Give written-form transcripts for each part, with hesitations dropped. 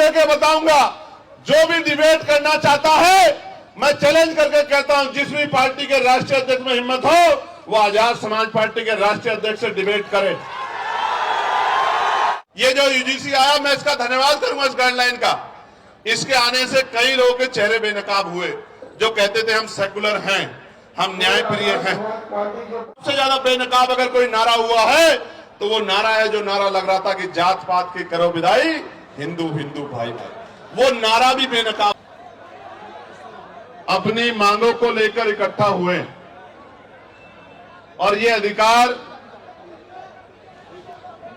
करके बताऊंगा। जो भी डिबेट करना चाहता है, मैं चैलेंज करके कहता हूं, जिस भी पार्टी के राष्ट्रीय अध्यक्ष में हिम्मत हो, वो आजाद समाज पार्टी के राष्ट्रीय अध्यक्ष से डिबेट करे। ये जो यूजीसी आया, मैं इसका धन्यवाद करूंगा, इस गाइडलाइन का। इसके आने से कई लोगों के चेहरे बेनकाब हुए, जो कहते थे हम सेकुलर हैं, हम न्यायप्रिय हैं। सबसे ज्यादा बेनकाब अगर कोई नारा हुआ है तो वो नारा है जो नारा लग रहा था कि जात पात की करो विदाई, हिंदू हिंदू भाई भाई। वो नारा भी बेनकाब। अपनी मांगों को लेकर इकट्ठा हुए और ये अधिकार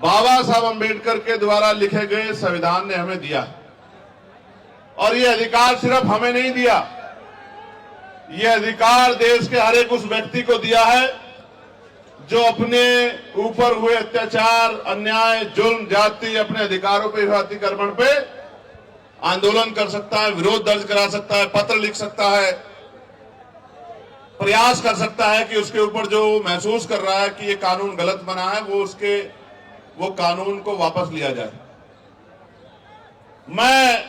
बाबा साहब अंबेडकर के द्वारा लिखे गए संविधान ने हमें दिया। और ये अधिकार सिर्फ हमें नहीं दिया, ये अधिकार देश के हर एक उस व्यक्ति को दिया है जो अपने ऊपर हुए अत्याचार, अन्याय, जुल्म, जाति, अपने अधिकारों पे, अतिक्रमण पे आंदोलन कर सकता है, विरोध दर्ज करा सकता है, पत्र लिख सकता है, प्रयास कर सकता है कि उसके ऊपर जो महसूस कर रहा है कि ये कानून गलत बना है, वो कानून को वापस लिया जाए। मैं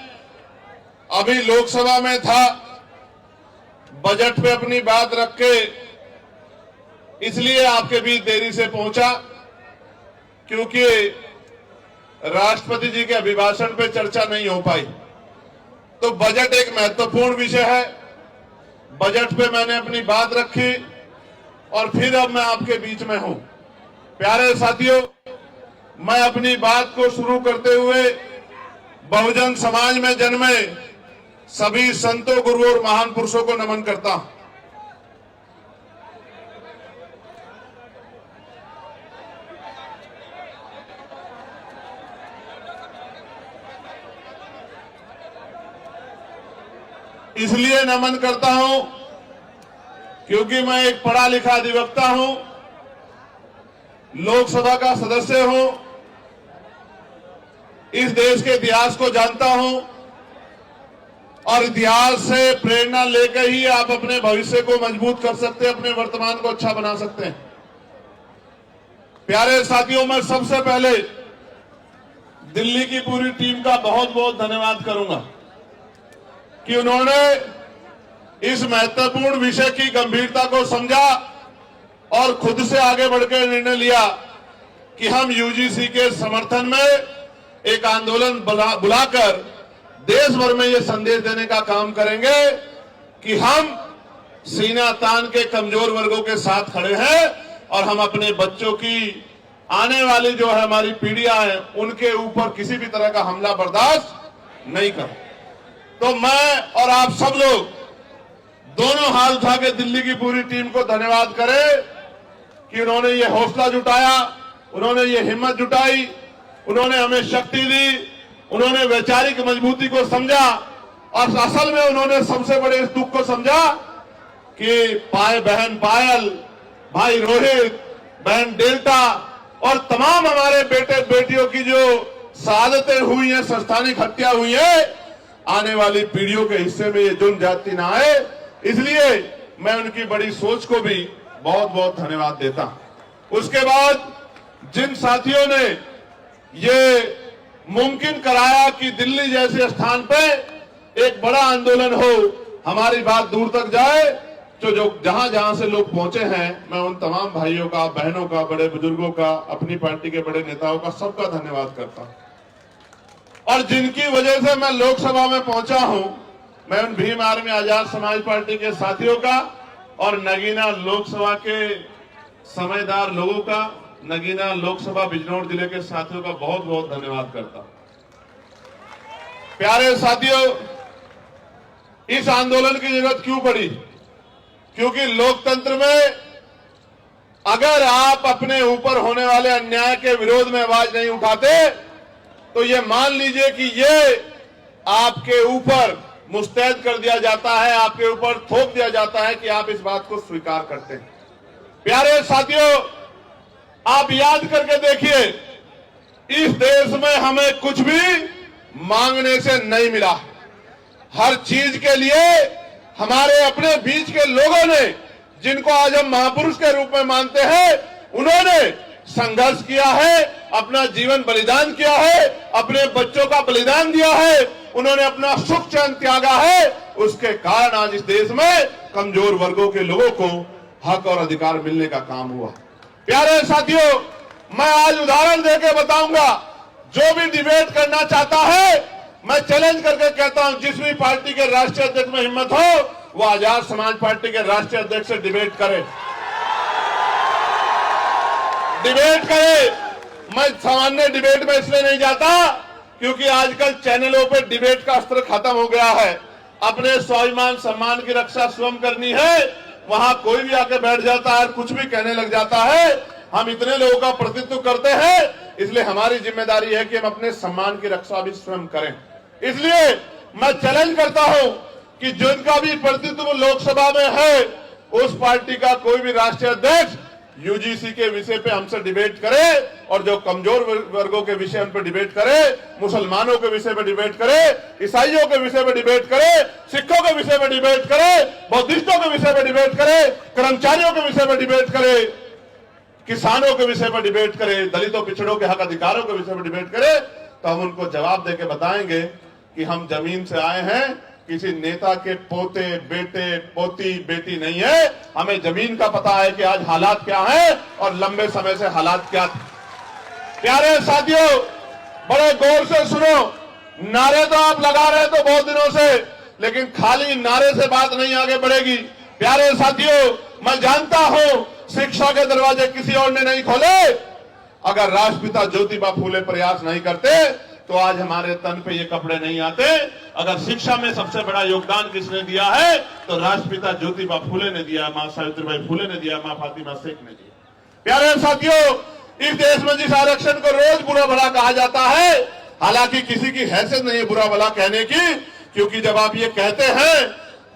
अभी लोकसभा में था, बजट पे अपनी बात रख के इसलिए आपके बीच देरी से पहुंचा क्योंकि राष्ट्रपति जी के अभिभाषण पे चर्चा नहीं हो पाई। तो बजट एक महत्वपूर्ण विषय है, बजट पे मैंने अपनी बात रखी और फिर अब मैं आपके बीच में हूं। प्यारे साथियों, मैं अपनी बात को शुरू करते हुए बहुजन समाज में जन्मे सभी संतों, गुरुओं और महान पुरुषों को नमन करता हूं। इसलिए नमन करता हूं क्योंकि मैं एक पढ़ा लिखा अधिवक्ता हूं, लोकसभा का सदस्य हूं, इस देश के इतिहास को जानता हूं और इतिहास से प्रेरणा लेकर ही आप अपने भविष्य को मजबूत कर सकते हैं, अपने वर्तमान को अच्छा बना सकते हैं। प्यारे साथियों, मैं सबसे पहले दिल्ली की पूरी टीम का बहुत बहुत धन्यवाद करूंगा कि उन्होंने इस महत्वपूर्ण विषय की गंभीरता को समझा और खुद से आगे बढ़कर निर्णय लिया कि हम यूजीसी के समर्थन में एक आंदोलन बुलाकर देश भर में ये संदेश देने का काम करेंगे कि हम सीना तान के कमजोर वर्गों के साथ खड़े हैं और हम अपने बच्चों की आने वाली जो है हमारी पीढ़ियां हैं उनके ऊपर किसी भी तरह का हमला बर्दाश्त नहीं करें। तो मैं और आप सब लोग दोनों हाथ उठा के दिल्ली की पूरी टीम को धन्यवाद करें कि उन्होंने ये हौसला जुटाया, उन्होंने ये हिम्मत जुटाई, उन्होंने हमें शक्ति दी, उन्होंने वैचारिक मजबूती को समझा और असल में उन्होंने सबसे बड़े इस दुख को समझा कि बहन पायल, भाई रोहित, बहन डेल्टा और तमाम हमारे बेटे बेटियों की जो शहादतें हुई हैं, संस्थानिक हत्या हुई है, आने वाली पीढ़ियों के हिस्से में ये जुल्म जाति ना आए। इसलिए मैं उनकी बड़ी सोच को भी बहुत बहुत धन्यवाद देता हूं। उसके बाद जिन साथियों ने ये मुमकिन कराया कि दिल्ली जैसे स्थान पे एक बड़ा आंदोलन हो, हमारी बात दूर तक जाए, तो जो जहां जहां से लोग पहुंचे हैं, मैं उन तमाम भाइयों का, बहनों का, बड़े बुजुर्गों का, अपनी पार्टी के बड़े नेताओं का, सबका धन्यवाद करता हूं। और जिनकी वजह से मैं लोकसभा में पहुंचा हूं, मैं उन भीम आर्मी आजाद समाज पार्टी के साथियों का और नगीना लोकसभा के समझदार लोगों का, नगीना लोकसभा बिजनौर जिले के साथियों का बहुत बहुत धन्यवाद करता हूं। प्यारे साथियों, इस आंदोलन की जरूरत क्यों पड़ी? क्योंकि लोकतंत्र में अगर आप अपने ऊपर होने वाले अन्याय के विरोध में आवाज नहीं उठाते तो ये मान लीजिए कि ये आपके ऊपर मुस्तैद कर दिया जाता है, आपके ऊपर थोप दिया जाता है कि आप इस बात को स्वीकार करते हैं। प्यारे साथियों, आप याद करके देखिए, इस देश में हमें कुछ भी मांगने से नहीं मिला। हर चीज के लिए हमारे अपने बीच के लोगों ने, जिनको आज हम महापुरुष के रूप में मानते हैं, उन्होंने संघर्ष किया है, अपना जीवन बलिदान किया है, अपने बच्चों का बलिदान दिया है, उन्होंने अपना सुख चैन त्यागा है, उसके कारण आज इस देश में कमजोर वर्गों के लोगों को हक और अधिकार मिलने का काम हुआ। प्यारे साथियों, मैं आज उदाहरण देके बताऊंगा, जो भी डिबेट करना चाहता है, मैं चैलेंज करके कहता हूं, जिस भी पार्टी के राष्ट्रीय अध्यक्ष में हिम्मत हो वो आजाद समाज पार्टी के राष्ट्रीय अध्यक्ष से डिबेट करे, डिबेट करे। मैं सामान्य डिबेट में इसलिए नहीं जाता क्योंकि आजकल चैनलों पे डिबेट का अस्त्र खत्म हो गया है। अपने स्वाभिमान सम्मान की रक्षा स्वयं करनी है, वहां कोई भी आके बैठ जाता है, कुछ भी कहने लग जाता है। हम इतने लोगों का प्रतिनिधित्व करते हैं, इसलिए हमारी जिम्मेदारी है कि हम अपने सम्मान की रक्षा भी स्वयं करें। इसलिए मैं चैलेंज करता हूं कि जिनका भी प्रतिनिधित्व लोकसभा में है, उस पार्टी का कोई भी राष्ट्रीय अध्यक्ष यूजीसी के विषय पे हमसे डिबेट करे, और जो कमजोर वर्गों के विषय पर डिबेट करे, मुसलमानों के विषय पर डिबेट करे, ईसाइयों के विषय पर डिबेट करे, सिखों के विषय पर डिबेट करे, बौद्धिस्टों के विषय पर डिबेट करे, कर्मचारियों के विषय पर डिबेट करे, किसानों के विषय पर डिबेट करे, दलितों पिछड़ों के हक अधिकारों के विषय पर डिबेट करे, तो हम उनको जवाब देके बताएंगे कि हम जमीन से आए हैं, किसी नेता के पोते बेटे पोती बेटी नहीं है। हमें जमीन का पता है कि आज हालात क्या है और लंबे समय से हालात क्या थे। प्यारे साथियों, बड़े गौर से सुनो, नारे तो आप लगा रहे तो बहुत दिनों से, लेकिन खाली नारे से बात नहीं आगे बढ़ेगी। प्यारे साथियों, मैं जानता हूं शिक्षा के दरवाजे किसी और ने नहीं खोले। अगर राष्ट्रपिता ज्योतिबा फूले प्रयास नहीं करते तो आज हमारे तन पे ये कपड़े नहीं आते। अगर शिक्षा में सबसे बड़ा योगदान किसने दिया है तो राष्ट्रपिता ज्योतिबा फूले ने दिया, मां सावित्रीबाई फूले ने दिया, मां फातिमा शेख ने दिया। प्यारे साथियों, इस देश में जिस आरक्षण को रोज बुरा भला कहा जाता है, हालांकि किसी की हैसियत नहीं है बुरा भला कहने की, क्योंकि जब आप ये कहते हैं,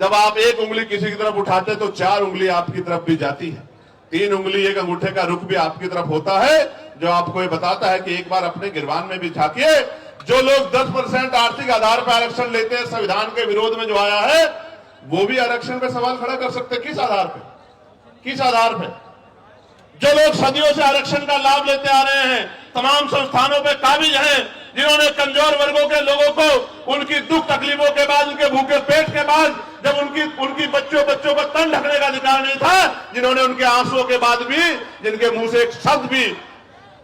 जब आप एक उंगली किसी की तरफ उठाते तो 4 उंगली आपकी तरफ भी जाती है, 3 उंगली एक अंगूठे का रुख भी आपकी तरफ होता है, जो आपको ये बताता है कि एक बार अपने गिरबान में भी झांकिए। जो लोग 10% आर्थिक आधार पर आरक्षण लेते हैं, संविधान के विरोध में जो आया है, वो भी आरक्षण पे सवाल खड़ा कर सकते हैं। किस आधार पे, किस आधार पे? जो लोग सदियों से आरक्षण का लाभ लेते आ रहे हैं, तमाम संस्थानों पे काबिज हैं, जिन्होंने कमजोर वर्गों के लोगों को उनकी दुख तकलीफों के बाद, उनके भूखे पेट के बाद, जब उनकी बच्चों को तन ढकने का अधिकार नहीं था, जिन्होंने उनके आंसुओं के बाद भी, जिनके मुंह से एक शब्द भी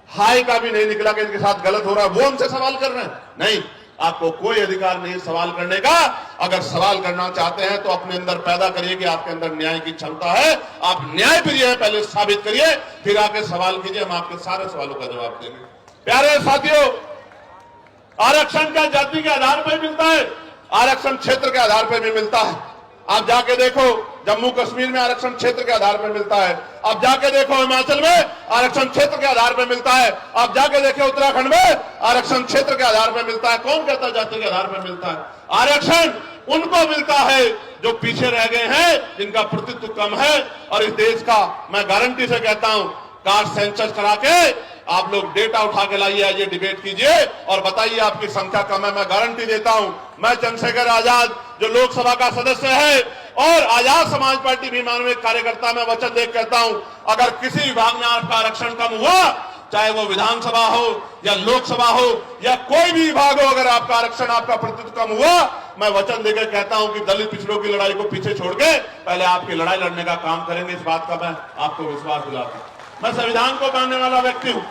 हाय का भी नहीं निकला कि इनके साथ गलत हो रहा है, वो हमसे सवाल कर रहे हैं। नहीं, आपको कोई अधिकार नहीं सवाल करने का। अगर सवाल करना चाहते हैं तो अपने अंदर पैदा करिए कि आपके अंदर न्याय की क्षमता है, आप न्याय प्रिय हैं, पहले साबित करिए, फिर आके सवाल कीजिए, हम आपके सारे सवालों का जवाब देंगे। प्यारे साथियों, आरक्षण का जाति के आधार पर मिलता है, आरक्षण क्षेत्र के आधार पर भी मिलता है। आप जाके देखो, जम्मू कश्मीर में आरक्षण क्षेत्र के आधार पर मिलता है। आप जाके देखो हिमाचल में आरक्षण क्षेत्र के आधार पर मिलता है। आप जाके देखो उत्तराखंड में आरक्षण क्षेत्र के आधार पर मिलता है। कौन कहता है जाति के आधार पर मिलता है? आरक्षण उनको मिलता है जो पीछे रह गए हैं, जिनका प्रतिनिधित्व कम है। और इस देश का मैं गारंटी से कहता हूं, कास्ट सेंसस करा के आप लोग डेटा उठा के लाइए, आइए डिबेट कीजिए और बताइए आपकी संख्या कम है। मैं गारंटी देता हूं, मैं चंद्रशेखर आजाद जो लोकसभा का सदस्य है और आजाद समाज पार्टी भी मानवीय कार्यकर्ता, मैं वचन देकर कहता हूं, अगर किसी विभाग में आपका आरक्षण कम हुआ, चाहे वो विधानसभा हो या लोकसभा हो या कोई भी विभाग हो, अगर आपका आरक्षण, आपका प्रतिनिधित्व कम हुआ, मैं वचन देकर कहता हूं कि दलित पिछड़ों की लड़ाई को पीछे छोड़ के पहले आपकी लड़ाई लड़ने का काम करेंगे। इस बात का मैं आपको विश्वास दिलाता हूं। मैं संविधान को मानने वाला व्यक्ति हूं,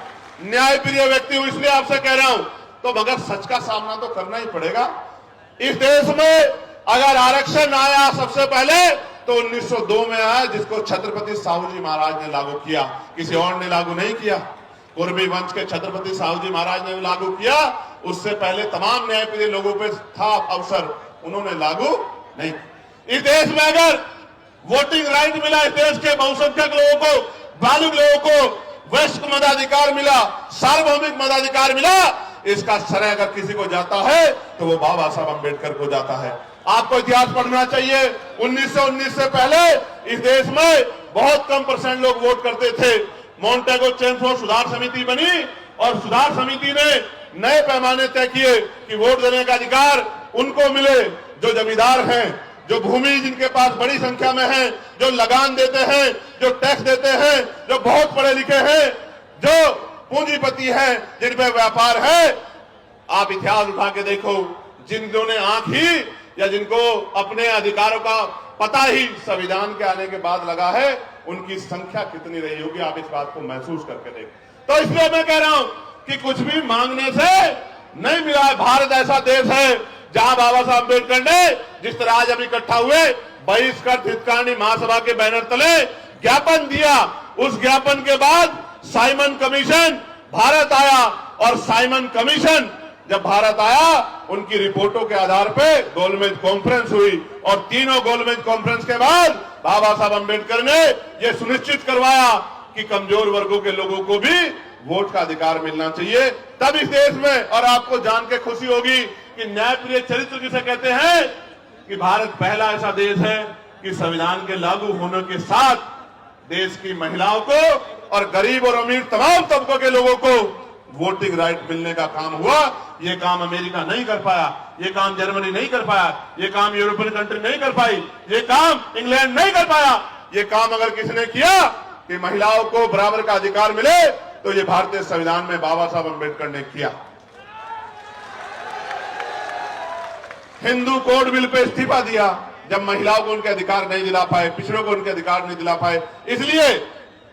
न्यायप्रिय व्यक्ति हूं, इसलिए आपसे कह रहा हूं। तो मगर सच का सामना तो करना ही पड़ेगा। इस देश में अगर आरक्षण आया सबसे पहले तो 1902 में आया, जिसको छत्रपति साहू जी महाराज ने लागू किया, किसी और ने लागू नहीं किया। कुर्मी वंश के छत्रपति साहू जी महाराज ने लागू किया, उससे पहले तमाम न्यायप्रिय लोगों पे था अवसर, उन्होंने लागू नहीं। इस देश में अगर वोटिंग राइट मिला, इस देश के बहुसंख्यक लोगों को, बालुग लोगों को वैश्विक मताधिकार मिला, सार्वभौमिक मताधिकार मिला, इसका श्रेय अगर किसी को जाता है तो वो बाबा साहब अम्बेडकर को जाता है। आपको इतिहास पढ़ना चाहिए। 1919 से पहले इस देश में बहुत कम % लोग वोट करते थे। मॉन्टेगो चेम्सफोर्ड सुधार समिति बनी और सुधार समिति ने नए पैमाने तय किए कि वोट देने का अधिकार उनको मिले जो जमींदार हैं, जो भूमि जिनके पास बड़ी संख्या में है, जो लगान देते हैं, जो टैक्स देते हैं, जो बहुत पढ़े लिखे हैं, जो पूंजीपति हैं, जिन पे व्यापार है, आप इतिहास उठा के देखो, जिनको ने आंख ही या जिनको अपने अधिकारों का पता ही संविधान के आने के बाद लगा है, उनकी संख्या कितनी रही होगी, आप इस बात को महसूस करके देखें। तो इसलिए मैं कह रहा हूं कि कुछ भी मांगने से नहीं मिला है। भारत ऐसा देश है जहां बाबा साहब अम्बेडकर ने जिस तरह आज हम इकट्ठा हुए बहिष्कृत हितकारिणी महासभा के बैनर तले ज्ञापन दिया, उस ज्ञापन के बाद साइमन कमीशन भारत आया, और साइमन कमीशन जब भारत आया, उनकी रिपोर्टों के आधार पर गोलमेज कॉन्फ्रेंस हुई, और तीनों गोलमेज कॉन्फ्रेंस के बाद बाबा साहब अम्बेडकर ने यह सुनिश्चित करवाया कि कमजोर वर्गों के लोगों को भी वोट का अधिकार मिलना चाहिए। तब इस देश में, और आपको जान के खुशी होगी कि न्यायप्रिय चरित्र जिसे कहते हैं, कि भारत पहला ऐसा देश है कि संविधान के लागू होने के साथ देश की महिलाओं को और गरीब और अमीर तमाम तबकों के लोगों को वोटिंग राइट मिलने का काम हुआ। ये काम अमेरिका नहीं कर पाया, ये काम जर्मनी नहीं कर पाया, ये काम यूरोपियन कंट्री नहीं कर पाई, ये काम इंग्लैंड नहीं कर पाया। ये काम अगर किसने किया कि महिलाओं को बराबर का अधिकार मिले, तो ये भारतीय संविधान में बाबा साहब अम्बेडकर ने किया। हिंदू कोड बिल पे इस्तीफा दिया जब महिलाओं को उनके अधिकार नहीं दिला पाए, पिछड़ों को उनके अधिकार नहीं दिला पाए। इसलिए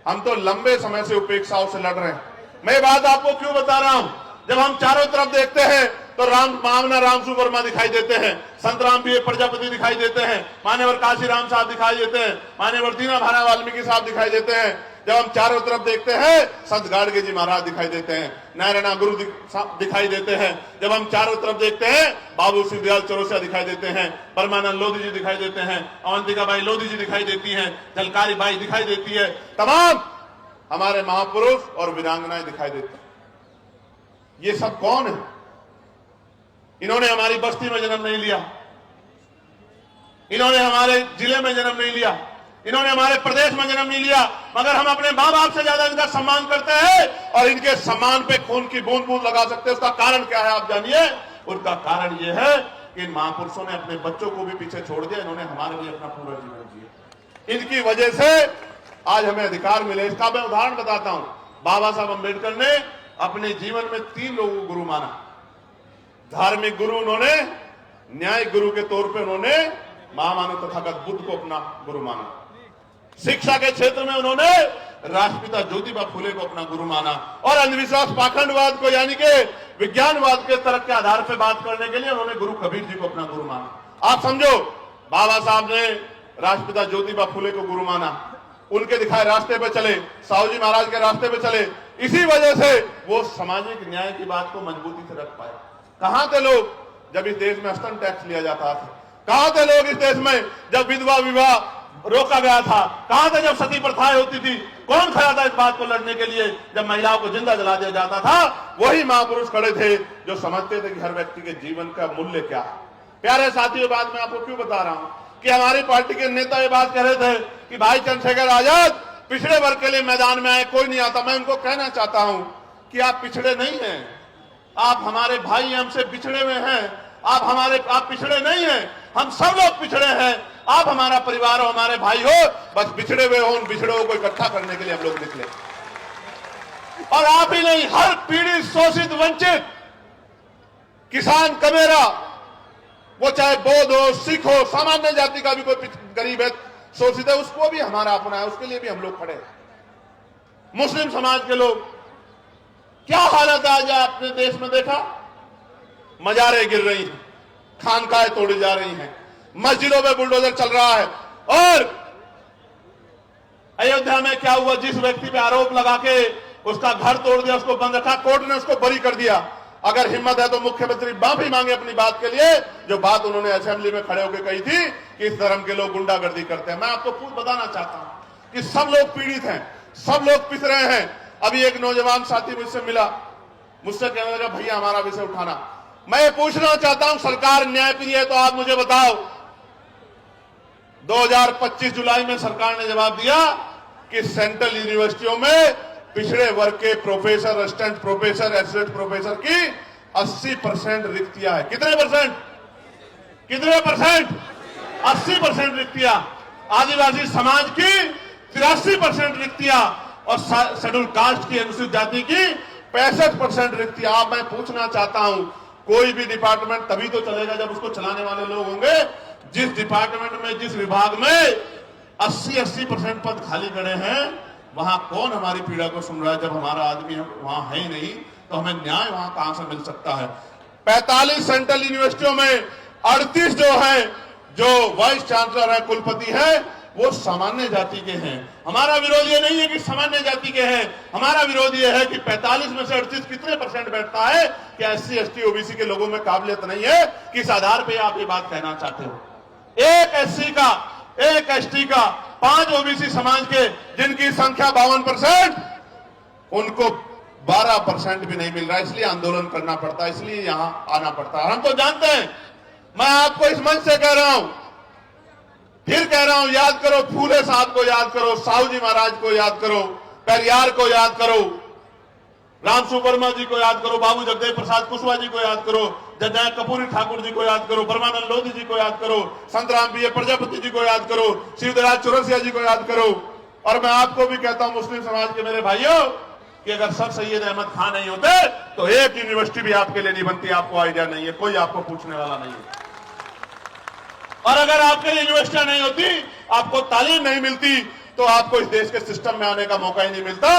हम तो लंबे समय से उपेक्षाओं से लड़ रहे हैं। मैं बात आपको क्यों बता रहा हूं, जब हम चारों तरफ देखते हैं तो मामना रामसु वर्मा दिखाई देते हैं, संत राम बी प्रजापति दिखाई देते हैं, मान्यवर काशीराम साहब दिखाई देते हैं, मान्यवर दीना भाना वाल्मीकि साहब दिखाई देते हैं। जब हम चारों तरफ देखते हैं, संत गाड़गे जी महाराज दिखाई देते हैं, नारायणा गुरु दिखाई देते हैं। जब हम चारों तरफ देखते हैं, बाबू सिद्धदयाल चौरसिया दिखाई देते हैं, परमानंद लोधी जी दिखाई देते हैं, अवंतिका बाई लोधी जी दिखाई देती हैं, झलकारी बाई दिखाई देती है, तमाम हमारे महापुरुष और वीरांगनाएं दिखाई देती हैं। ये सब कौन है? इन्होंने हमारी बस्ती में जन्म नहीं लिया, इन्होंने हमारे जिले में जन्म नहीं लिया, इन्होंने हमारे प्रदेश में जन्म नहीं लिया, मगर हम अपने माँ बाप से ज्यादा इनका सम्मान करते हैं और इनके सम्मान पे खून की बूंद बूंद लगा सकते हैं। उसका कारण क्या है आप जानिए। उनका कारण यह है कि इन महापुरुषों ने अपने बच्चों को भी पीछे छोड़ दिया, इन्होंने हमारे लिए अपना पूरा जीवन जिया। इनकी वजह से आज हमें अधिकार मिले। इसका मैं उदाहरण बताता हूं। बाबा साहब अम्बेडकर ने अपने जीवन में 3 लोगों को गुरु माना। धार्मिक गुरु उन्होंने, न्यायिक गुरु के तौर पे उन्होंने महामानव तथागत बुद्ध को अपना गुरु माना। शिक्षा के क्षेत्र में उन्होंने राष्ट्रपिता ज्योतिबा फुले को अपना गुरु माना, और अंधविश्वास पाखंडवाद को यानी कि विज्ञानवाद के तर्क के आधार पर बात करने के लिए उन्होंने गुरु कबीर जी को अपना गुरु माना। आप समझो, बाबा साहब ने राष्ट्रपिता ज्योतिबा फुले को गुरु माना, उनके दिखाए रास्ते पे चले, साहू जी महाराज के रास्ते पे चले। इसी वजह से वो सामाजिक न्याय की बात को मजबूती से रख पाए। कहां थे लोग जब इस देश में स्तन टैक्स लिया जाता था? कहां थे लोग इस देश में जब विधवा विवाह रोका गया था? कहां थे जब सती प्रथाएं होती थी? कौन खड़ा था इस बात को लड़ने के लिए जब महिलाओं को जिंदा जला दिया जाता था? वही महापुरुष खड़े थे जो समझते थे कि हर व्यक्ति के जीवन का मूल्य क्या है। प्यारे साथियों, बात मैं आपको क्यों बता रहा हूं कि हमारी पार्टी के नेता ये बात कह रहे थे कि भाई चंद्रशेखर आजाद पिछड़े वर्ग के लिए मैदान में आए, कोई नहीं आता। मैं उनको कहना चाहता हूं कि आप पिछड़े नहीं हैं, आप हमारे भाई, हमसे पिछड़े हुए हैं। आप पिछड़े नहीं हैं, हम सब लोग पिछड़े हैं। आप हमारा परिवार हो, हमारे भाई हो, बस पिछड़े हुए हो, उन पिछड़ों को इकट्ठा करने के लिए हम लोग निकले। और आप ही नहीं, हर पीड़ित, शोषित, वंचित, किसान, कमेरा, वो चाहे बौद्ध हो, सिख हो, सामान्य जाति का भी कोई गरीब है, शोषित है, उसको भी हमारा अपना है, उसके लिए भी हम लोग खड़े हैं। मुस्लिम समाज के लोग, क्या हालत आज आपने देश में देखा? मजारें गिर रही हैं, खानकाएं तोड़ी जा रही हैं, मस्जिदों में बुलडोजर चल रहा है। और अयोध्या में क्या हुआ? जिस व्यक्ति पे आरोप लगा के उसका घर तोड़ दिया, उसको बंद रखा, कोर्ट ने उसको बरी कर दिया। अगर हिम्मत है तो मुख्यमंत्री माफी मांगे अपनी बात के लिए, जो बात उन्होंने असेंबली में खड़े होकर कही थी कि इस धर्म के लोग गुंडागर्दी करते हैं। मैं आपको खुद बताना चाहता हूं कि सब लोग पीड़ित हैं, सब लोग पिस रहे हैं। अभी एक नौजवान साथी मुझसे मिला, मुझसे कहने लगा भैया हमारा विषय उठाना। मैं ये पूछना चाहता हूं, सरकार न्यायप्रिय है तो आप मुझे बताओ, 2025 जुलाई में सरकार ने जवाब दिया कि सेंट्रल यूनिवर्सिटियों में पिछड़े वर्ग के professor, assistant professor, associate professor की 80% रिक्तियां है। कितने परसेंट? 80% रिक्तियां। आदिवासी समाज की 83% रिक्तियां। और शेड्यूल कास्ट की अनुसूचित जाति की 65% रिक्ति। आप मैं पूछना चाहता हूं, कोई भी डिपार्टमेंट तभी तो चलेगा जब उसको चलाने वाले लोग होंगे। जिस डिपार्टमेंट में, जिस विभाग में 80% पद खाली पड़े हैं, वहां कौन हमारी पीड़ा को सुन रहा है? जब हमारा आदमी वहां है ही नहीं तो हमें न्याय वहां कहां से मिल सकता है? 45 सेंट्रल यूनिवर्सिटियों में 38 जो है, जो वाइस चांसलर है, कुलपति है, वो सामान्य जाति के हैं। हमारा विरोध ये नहीं है कि सामान्य जाति के हैं, हमारा विरोध ये है कि 45 में से 38 कितने परसेंट बैठता है? क्या SC ST OBC के लोगों में काबिलियत नहीं है? किस आधार पे आप ये बात कहना चाहते हो? एक SC का, एक ST का, 5 OBC समाज के जिनकी संख्या 52%, उनको 12% भी नहीं मिल रहा है। इसलिए आंदोलन करना पड़ता है, इसलिए यहां आना पड़ता है। हम तो जानते हैं, मैं आपको इस मंच से कह रहा हूं, फिर कह रहा हूं, याद करो फूले साहब को, याद करो साहू जी महाराज को, याद करो पेरियार को, याद करो राम सुवर्मा जी को, याद करो बाबू जगदेव प्रसाद कुशवाहा जी को, याद करो जगन्नाथ कपूरी ठाकुर जी को, याद करो ब्रह्मानंद लोधी जी को, याद करो संत राम BA प्रजापति जी को, याद करो शिवराज चौरसिया जी को, याद करो। और मैं आपको भी कहता हूं, मुस्लिम समाज के मेरे भाइयों, कि अगर सर सैयद अहमद खान नहीं होते तो एक यूनिवर्सिटी भी आपके लिए नहीं बनती। आपको आइडिया नहीं है, कोई आपको पूछने वाला नहीं है। और अगर आपके लिए यूनिवर्सिटियां नहीं होती, आपको तालीम नहीं मिलती, तो आपको इस देश के सिस्टम में आने का मौका ही नहीं मिलता।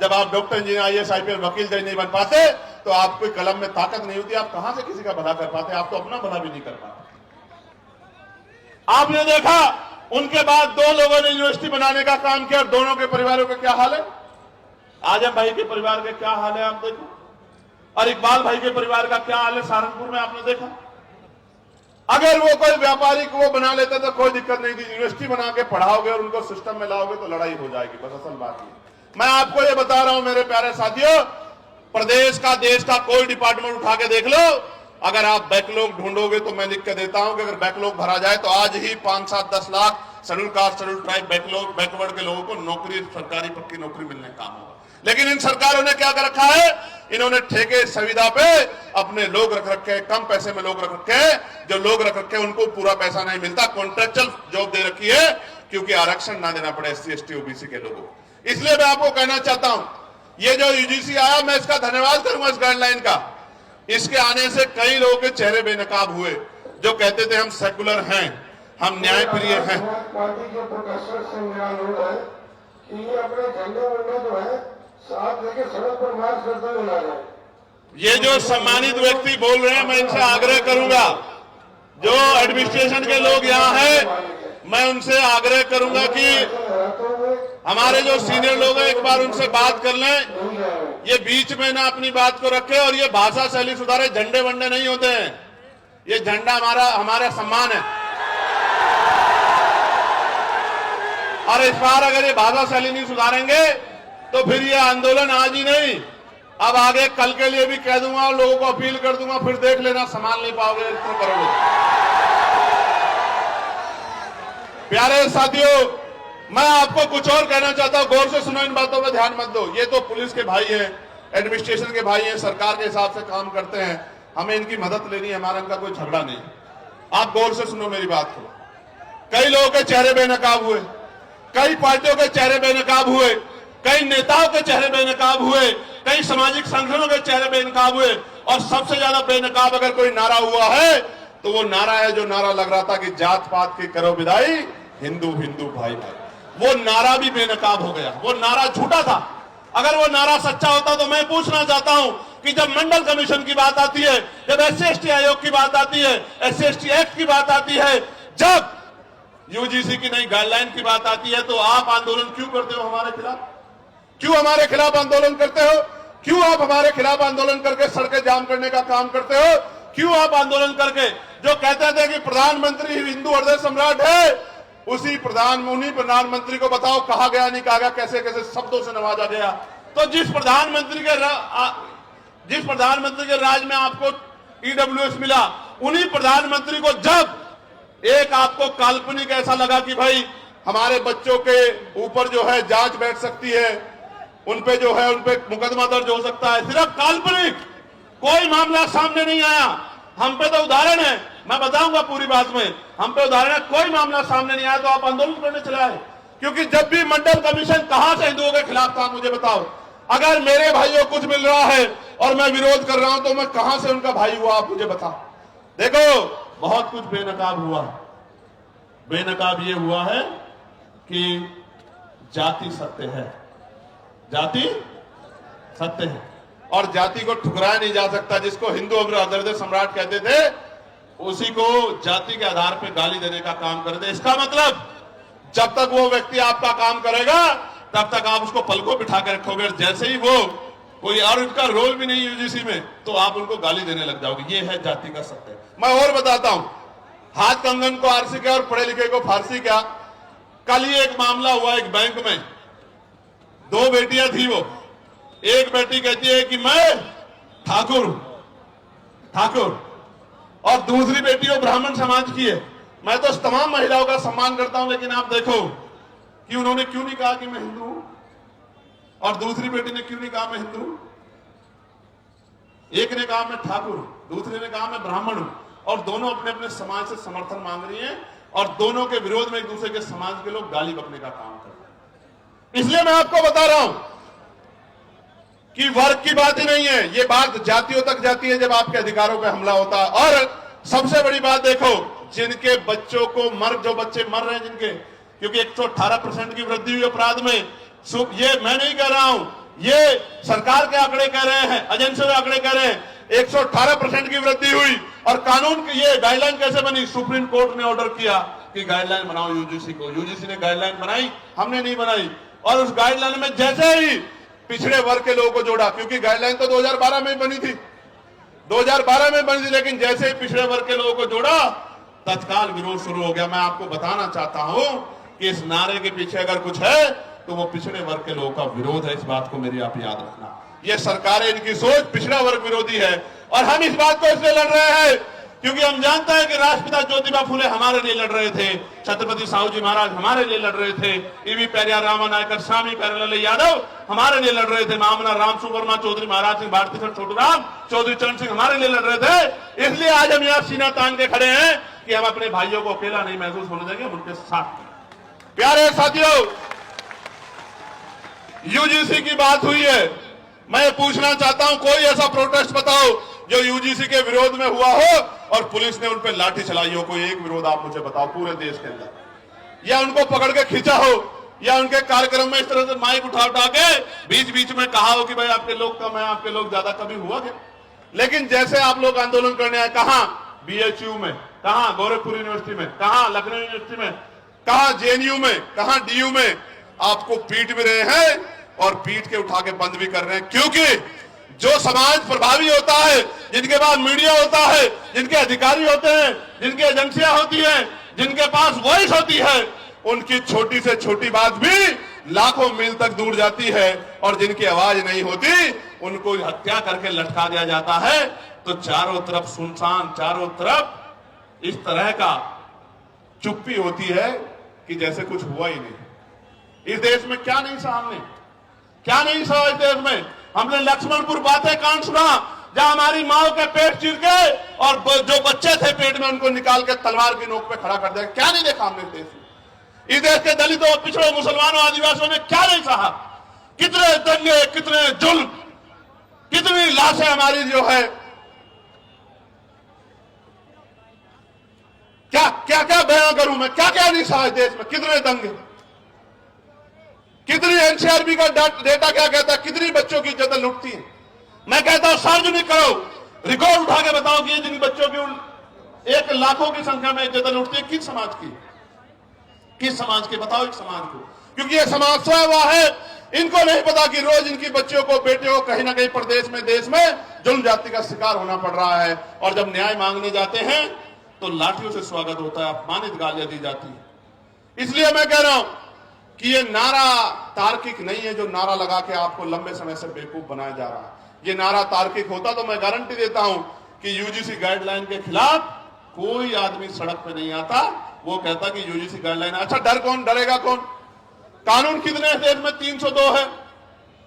जब आप डॉक्टर, इंजीनियर, IAS IPS वकील जज नहीं बन पाते, तो आपको कलम में ताकत नहीं होती, आप कहां से किसी का भला कर पाते? आप तो अपना भला भी नहीं कर पाते। आपने देखा, उनके बाद 2 लोगों ने यूनिवर्सिटी बनाने का काम किया, और दोनों के परिवारों का क्या हाल है? आजम भाई के परिवार का क्या हाल है आप देखो, और इकबाल भाई के परिवार का क्या हाल है सहारनपुर में, आपने देखा। अगर वो कोई व्यापारी को वो बना लेते तो कोई दिक्कत नहीं थी। यूनिवर्सिटी बना के पढ़ाओगे और उनको सिस्टम में लाओगे तो लड़ाई हो जाएगी। बस असल बात ये, मैं आपको ये बता रहा हूं मेरे प्यारे साथियों, प्रदेश का, देश का कोई डिपार्टमेंट उठा के देख लो, अगर आप बैकलॉग ढूंढोगे तो मैं लिख के देता हूं कि अगर बैकलॉग भरा जाए तो आज ही 5, 7, 10 lakh schedule caste, schedule tribe, backlog, backward के लोगों को नौकरी, सरकारी पक्की नौकरी मिलने का काम होगा। लेकिन इन सरकारों ने क्या कर रखा है? इन्होंने ठेके सुविधा पे अपने लोग रख रखे, कम पैसे में लोग रख रखे। जो लोग रख रखे उनको पूरा पैसा नहीं मिलता, कॉन्ट्रेक्चुअल जॉब दे रखी है, क्योंकि आरक्षण ना देना पड़े SC ST OBC के लोगों को। इसलिए मैं आपको कहना चाहता हूं, ये जो UGC आया, मैं इसका धन्यवाद करूंगा, इस गाइडलाइन का। इसके आने से कई लोगों के चेहरे बेनकाब हुए, जो कहते थे हम सेकुलर हैं, हम न्यायप्रिय हैं। पार्टी के प्रोफेसर अपने झंडे वंडे जो है साथ लेके सड़क पर मार्च करते हुए ला रहे हैं। ये जो सम्मानित व्यक्ति बोल रहे हैं, मैं इनसे आग्रह करूंगा, जो एडमिनिस्ट्रेशन के लोग यहाँ हैं, मैं उनसे आग्रह करूंगा कि हमारे जो सीनियर लोग हैं, एक बार उनसे बात कर लें। ये बीच में ना अपनी बात को रखे और ये भाषा शैली सुधारे। झंडे वंडे नहीं होते हैं, ये झंडा हमारा सम्मान है। और इस बार अगर ये भाषा शैली नहीं सुधारेंगे तो फिर ये आंदोलन आज ही नहीं, अब आगे कल के लिए भी कह दूंगा और लोगों को अपील कर दूंगा, फिर देख लेना संभाल नहीं पाओगे इतना करोगे। प्यारे साथियों, मैं आपको कुछ और कहना चाहता हूं, गौर से सुनो, इन बातों पर ध्यान मत दो। ये तो पुलिस के भाई हैं, एडमिनिस्ट्रेशन के भाई हैं, सरकार के हिसाब से काम करते हैं, हमें इनकी मदद लेनी है, हमारा इनका कोई झगड़ा नहीं। आप गौर से सुनो मेरी बात को। कई लोगों के चेहरे बेनकाब हुए, कई पार्टियों के चेहरे बेनकाब हुए, कई नेताओं के चेहरे बेनकाब हुए, कई सामाजिक संगठनों के चेहरे बेनकाब हुए, और सबसे ज्यादा बेनकाब अगर कोई नारा हुआ है तो वो नारा है जो नारा लग रहा था कि जात पात की करो विदाई, हिंदू हिंदू भाई भाई। वो नारा भी बेनकाब हो गया, वो नारा झूठा था। अगर वो नारा सच्चा होता तो मैं पूछना चाहता हूं कि जब मंडल कमीशन की बात आती है, जब SC ST आयोग की बात आती है, SC ST एक्ट की बात आती है, जब UGC की नई गाइडलाइन की बात आती है, तो आप आंदोलन क्यों करते हो हमारे खिलाफ? क्यों हमारे खिलाफ आंदोलन करते हो? क्यों आप हमारे खिलाफ आंदोलन करके सड़कें जाम करने का काम करते हो? क्यों आप आंदोलन करके, जो कहते थे कि प्रधानमंत्री हिंदू हृदय सम्राट है, उन्हीं प्रधानमंत्री को बताओ कहा गया, नहीं कहा गया, कैसे कैसे शब्दों से नवाजा गया। तो जिस प्रधानमंत्री के राज में आपको EWS मिला, उन्हीं प्रधानमंत्री को जब एक आपको काल्पनिक ऐसा लगा कि भाई हमारे बच्चों के ऊपर जो है जांच बैठ सकती है, उनपे जो है उनपे मुकदमा दर्ज हो सकता है, सिर्फ काल्पनिक, कोई मामला सामने नहीं आया। हम पे तो उदाहरण है, मैं बताऊंगा पूरी बात में, हम पे उदाहरण है, कोई मामला सामने नहीं आया तो आप आंदोलन करने चले आए। क्योंकि जब भी मंडल कमीशन कहां से हिंदुओं के खिलाफ था, मुझे बताओ। अगर मेरे भाइयों को कुछ मिल रहा है और मैं विरोध कर रहा हूं तो मैं कहां से उनका भाई हुआ, आप मुझे बताओ। देखो, बहुत कुछ बेनकाब हुआ। बेनकाब ये हुआ है कि जाति सत्य है, जाति सत्य है, और जाति को ठुकराया नहीं जा सकता। जिसको हिंदू अग्रदर्द सम्राट कहते थे, उसी को जाति के आधार पर गाली देने का काम कर दे। इसका मतलब जब तक वो व्यक्ति आपका काम करेगा तब तक आप उसको पलकों बिठा कर रखोगे। जैसे ही वो कोई और उनका रोल भी नहीं यूजीसी में, तो आप उनको गाली देने लग जाओगे। ये है जाति का सत्य। मैं और बताता हूं, हाथ कंगन को आरसी क्या और पढ़े लिखे को फारसी क्या। कल ही एक मामला हुआ एक बैंक में, दो बेटियां थी। वो एक बेटी कहती है कि मैं ठाकुर ठाकुर, और दूसरी बेटी वो ब्राह्मण समाज की है। मैं तो तमाम महिलाओं का सम्मान करता हूं, लेकिन आप देखो कि उन्होंने क्यों नहीं कहा कि मैं हिंदू हूं, और दूसरी बेटी ने क्यों नहीं कहा मैं हिंदू हूं। एक ने कहा मैं ठाकुर, दूसरे ने कहा मैं ब्राह्मण हूं, और दोनों अपने अपने समाज से समर्थन मांग रही हैं, और दोनों के विरोध में एक दूसरे के समाज के लोग गाली बकने का काम कर रहे हैं। इसलिए मैं आपको बता रहा हूं कि वर्ग की बात ही नहीं है, ये बात जातियों तक जाती है जब आपके अधिकारों पर हमला होता है। और सबसे बड़ी बात देखो, जिनके बच्चों को जो बच्चे मर रहे हैं जिनके, क्योंकि 118% की वृद्धि हुई अपराध में। ये मैं नहीं कह रहा हूं, ये सरकार के आंकड़े कह रहे हैं, एजेंसियों के आंकड़े कह रहे हैं। 118% की वृद्धि हुई, और कानून की ये गाइडलाइन कैसे बनी? सुप्रीम कोर्ट ने ऑर्डर किया कि गाइडलाइन बनाओ यूजीसी को। यूजीसी ने गाइडलाइन बनाई, हमने नहीं बनाई। और उस गाइडलाइन में जैसे ही पिछड़े वर्ग के लोगों को जोड़ा, क्योंकि गाइडलाइन तो 2012 में बनी थी, 2012 में बनी थी, लेकिन जैसे ही पिछड़े वर्ग के लोगों को जोड़ा, तत्काल विरोध शुरू हो गया। मैं आपको बताना चाहता हूं कि इस नारे के पीछे अगर कुछ है तो वो पिछड़े वर्ग के लोगों का विरोध है। इस बात को मेरी आप याद रखना। ये सरकारें, इनकी सोच पिछड़ा वर्ग विरोधी है, और हम इस बात को इसलिए लड़ रहे हैं क्योंकि हम जानते हैं कि राष्ट्रपिता ज्योतिबा फुले हमारे लिए लड़ रहे थे, छत्रपति साहू जी महाराज हमारे लिए लड़ रहे थे, ईवी पेरियार रामानायकर, स्वामी प्यारेलाल यादव हमारे लिए लड़ रहे थे, मामला राम सुवर्मा चौधरी, महाराज सिंह भारती सिंह, छोटू राम चौधरी, चरण सिंह हमारे लिए लड़ रहे थे। इसलिए आज हम यहाँ सीना तान के खड़े हैं कि हम अपने भाइयों को अकेला नहीं महसूस होने देंगे, हम उनके साथ। प्यारे साथियों, यूजीसी की बात हुई है, मैं पूछना चाहता हूं, कोई ऐसा प्रोटेस्ट बताओ जो यूजीसी के विरोध में हुआ हो और पुलिस ने उन पर लाठी चलाई हो। कोई एक विरोध आप मुझे बताओ पूरे देश के अंदर, या उनको पकड़ के खींचा हो, या उनके कार्यक्रम में इस तरह से माइक उठा उठा के बीच बीच में कहा हो कि भाई आपके लोग कम है, आपके लोग ज्यादा, कभी हुआ क्या? लेकिन जैसे आप लोग आंदोलन करने आए, कहां बीएचयू में, कहां गोरखपुर यूनिवर्सिटी में, कहां लखनऊ यूनिवर्सिटी में, कहां जेएनयू में, कहां डीयू में, आपको पीट भी रहे हैं और पीट के उठा के बंद भी कर रहे हैं। क्योंकि जो समाज प्रभावी होता है, जिनके पास मीडिया होता है, जिनके अधिकारी होते हैं, जिनकी एजेंसियां होती हैं, जिनके पास वॉइस होती है, उनकी छोटी से छोटी बात भी लाखों मील तक दूर जाती है, और जिनकी आवाज नहीं होती उनको हत्या करके लटका दिया जाता है। तो चारों तरफ सुनसान, चारों तरफ इस तरह का चुप्पी होती है कि जैसे कुछ हुआ ही नहीं। इस देश में क्या नहीं सहा हमने, क्या नहीं सहा इस देश में। हमने लक्ष्मणपुर बातें कांड सुना, जहां हमारी माओ के पेट चीर के और जो बच्चे थे पेट में उनको निकाल के तलवार की नोक पे खड़ा कर दिया। क्या नहीं देखा हमने इस देश में। इस देश के दलितों, पिछड़े, मुसलमानों, आदिवासियों ने क्या नहीं सहा। कितने दंगे, कितने जुल्म, कितनी लाशें हमारी जो है, क्या क्या क्या बयां करूं मैं, क्या क्या नहीं सहा इस देश में। कितने दंगे, कितनी एनसीआरबी का डेटा क्या कहता है, कितनी बच्चों की इज्जत लुटती है। मैं कहता हूं सार्वजनिक करो, रिकॉर्ड उठा के बताओ कि जिन बच्चों की 1 लाखों की संख्या में इज्जत लुटती है, किस समाज की, किस समाज की, बताओ एक समाज को। क्योंकि ये समाज सोया हुआ है, इनको नहीं पता कि रोज इनकी बच्चियों को, बेटियों को कहीं ना कहीं प्रदेश में, देश में जुल्म जाति का शिकार होना पड़ रहा है। और जब न्याय मांगने जाते हैं तो लाठियों से स्वागत होता है, अपमानित गालियां दी जाती है। इसलिए मैं कह रहा हूं कि ये नारा तार्किक नहीं है, जो नारा लगा के आपको लंबे समय से बेवकूफ बनाया जा रहा है। ये नारा तार्किक होता तो मैं गारंटी देता हूं कि यूजीसी गाइडलाइन के खिलाफ कोई आदमी सड़क पे नहीं आता। वो कहता कि यूजीसी गाइडलाइन, अच्छा डर कौन, डरेगा कौन? कानून कितने हैं देश में? 302 है,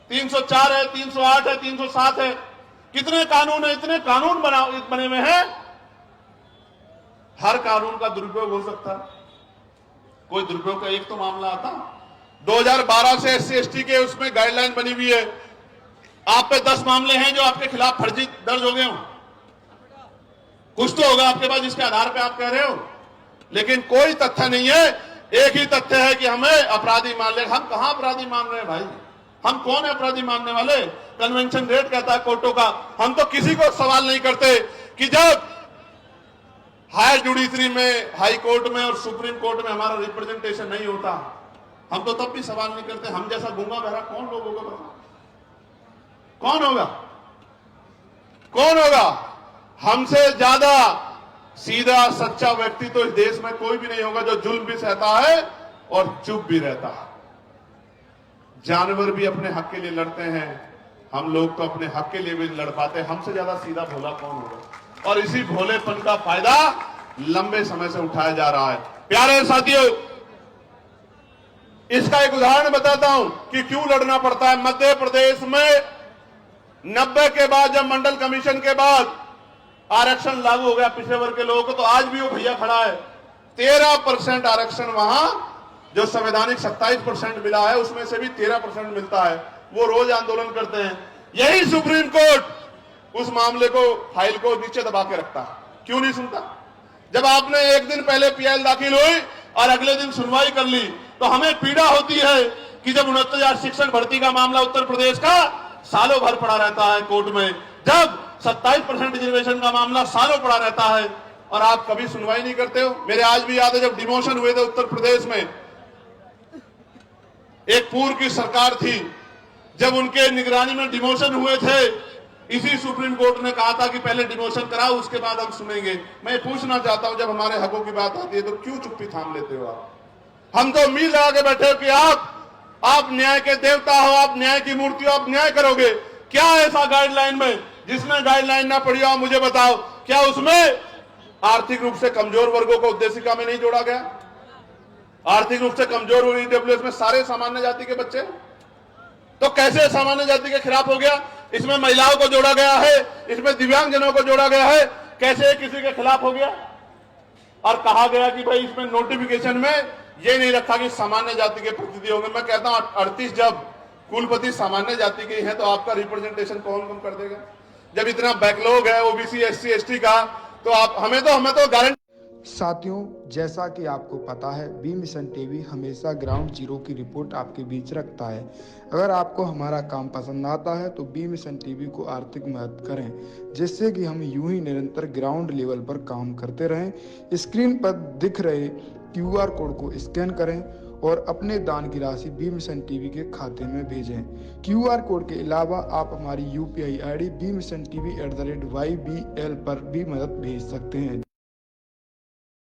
304 है, 308 है, 307 है। कितने कानून है? इतने कानून बने हुए हैं, हर कानून का दुरुपयोग हो सकता है। कोई दुरुपयोग का एक तो मामला आता 2012 से SC/ST के उसमें गाइडलाइन बनी हुई है। आप पे 10 मामले हैं जो आपके खिलाफ फर्जी दर्ज हो गए हो। कुछ तो होगा आपके पास जिसके आधार पे आप कह रहे हो, लेकिन कोई तथ्य नहीं है। एक ही तथ्य है कि हमें अपराधी मान ले। हम कहां अपराधी मान रहे हैं भाई? हम कौन है अपराधी मानने वाले? कन्वेंशन रेट कहता है कोर्टों का। हम तो किसी को सवाल नहीं करते कि जब हायर जुडिशरी में, हाई कोर्ट में और सुप्रीम कोर्ट में हमारा रिप्रेजेंटेशन नहीं होता, हम तो तब भी सवाल नहीं करते। हम जैसा गूंगा बहरा कौन लोग होगा? कौन होगा? कौन होगा? हमसे ज्यादा सीधा सच्चा व्यक्ति तो इस देश में कोई भी नहीं होगा जो जुल्म भी सहता है और चुप भी रहता है। जानवर भी अपने हक के लिए लड़ते हैं, हम लोग तो अपने हक के लिए भी लड़ पाते हैं। हमसे ज्यादा सीधा भोला कौन होगा? और इसी भोलेपन का फायदा लंबे समय से उठाया जा रहा है। प्यारे साथियों, इसका एक उदाहरण बताता हूं कि क्यों लड़ना पड़ता है। मध्य प्रदेश में 90 के बाद, जब मंडल कमीशन के बाद आरक्षण लागू हो गया पिछड़े वर्ग के लोगों को, तो आज भी वो भैया खड़ा है। 13% आरक्षण वहां जो संवैधानिक 27% मिला है, उसमें से भी 13% मिलता है। वो रोज आंदोलन करते हैं। यही सुप्रीम कोर्ट उस मामले को, फाइल को नीचे दबा के रखता है। क्यों नहीं सुनता? जब आपने एक दिन पहले PL दाखिल हुई और अगले दिन सुनवाई कर ली, तो हमें पीड़ा होती है कि जब 69,000 शिक्षक भर्ती का मामला उत्तर प्रदेश का सालों भर पड़ा रहता है कोर्ट में, जब 27% रिजर्वेशन का मामला सालों पड़ा रहता है और आप कभी सुनवाई नहीं करते हो। मेरे आज भी याद है जब डिमोशन हुए थे उत्तर प्रदेश में, एक पूर्व की सरकार थी, जब उनके निगरानी में डिमोशन हुए थे, इसी सुप्रीम कोर्ट ने कहा था कि पहले डिमोशन कराओ, उसके बाद हम सुनेंगे। मैं पूछना चाहता हूं, जब हमारे हकों की बात आती है तो क्यों चुप्पी थाम लेते हो आप? हम तो उम्मीद लगा के बैठे हो कि आप न्याय के देवता हो, आप न्याय की मूर्ति हो, आप न्याय करोगे। क्या ऐसा गाइडलाइन में? जिसने गाइडलाइन ना पढ़ी हो मुझे बताओ, क्या उसमें आर्थिक रूप से कमजोर वर्गों को उद्देशिका में नहीं जोड़ा गया? आर्थिक रूप से कमजोर हुई EWS में सारे सामान्य जाति के बच्चे, तो कैसे सामान्य जाति के खिलाफ हो गया? इसमें महिलाओं को जोड़ा गया है, इसमें दिव्यांगजनों को जोड़ा गया है, कैसे किसी के खिलाफ हो गया? और कहा गया कि भाई इसमें नोटिफिकेशन में ये नहीं रखा कि सामान्य जाति के प्रतिनिधि होंगे। मैं कहता हूं 38 जब कुलपति सामान्य जाति के हैं तो आपका रिप्रेजेंटेशन कौन कम कर देगा? जब इतना बैकलॉग है OBC SC/ST का, तो आप हमें तो गारंटी। साथियों, जैसा कि आपको पता है, बी मिशन टीवी हमेशा ग्राउंड जीरो की रिपोर्ट आपके बीच रखता है। अगर आपको हमारा काम पसंद आता है तो बी मिशन टीवी को आर्थिक मदद करें, जिससे कि हम यूं ही निरंतर ग्राउंड लेवल पर काम करते रहें। स्क्रीन पर दिख रहे QR कोड को स्कैन करें और अपने दान की राशि बी मिशन टीवी के खाते में भेजें। QR कोड के अलावा आप हमारी UPI ID BMissionTV@YBL पर भी मदद भेज सकते हैं।